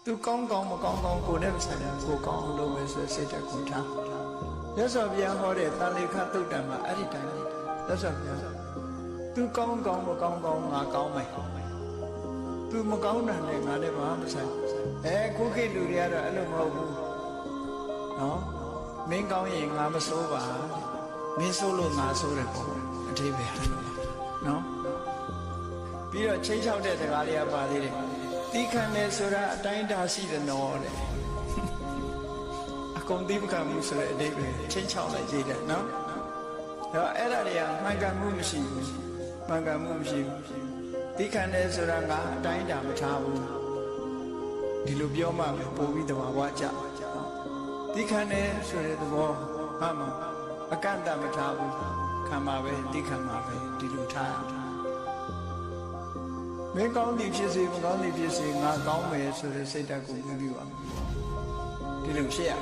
သူကောင်းကောင်းမကောင်းကောင်းကိုနဲ့မဆိုင်ဘူးကိုကောင်းအောင်လုပ်မယ်ဆိုစိတ်တက်ကိုထားရသော်ပြန်ဟောတဲ့တာလိခသုတ်တံမှာအဲ့ဒီတိုင်းရသော်ပြန်သူကောင်းကောင်းမကောင်းကောင်းငါကောင်းမယ်သူမကောင်းတာနဲ့ငါလည်းဘာမှမဆိုင်ခုခေတ်လူတွေကတော့အဲ့လိုမဟုတ်ဘူးနော်မင်းကောင်းရင်ငါမစိုးပါမင်းစိုးလို့ငါစိုးတယ်ပေါ့အတိပ္ပယ်နော်ပြီးတော့ချိန်ချောက်တဲ့စကားလေးကပါသေးတယ်တီးခံတယ်ဆိုတာအတိုင်းတာရှိတယ်နော်တဲ့အကုန်တီးမခံဘူးဆိုတဲ့အတိပ္ပယ်ချိန်ချောက်လိုက်ကြည့်တယ်နော်တော့အဲ့ဒါတွေကမှန်ကန်မှုမရှိဘူးမှန်ကန်မှုမရှိဘူးတီးခံတယ်ဆိုတာငါအတိုင်းတာမထားဘူးဒီလိုပြောမှပို့ပြီးတဘာဝကြတီးခံတယ်ဆိုတဲ့သဘောဟာမအကန့်အသတ်မထားဘူးခံပါပဲတီးခံပါပဲဒီလိုထားမင်းကောင်းသည်ဖြစ်စေမကောင်းသည်ဖြစ်စေငါကောင်းမယ်ဆိုတဲ့စိတ်ဓာတ်ကိုပြုပြီးပါဒီလိုဖြစ်ရ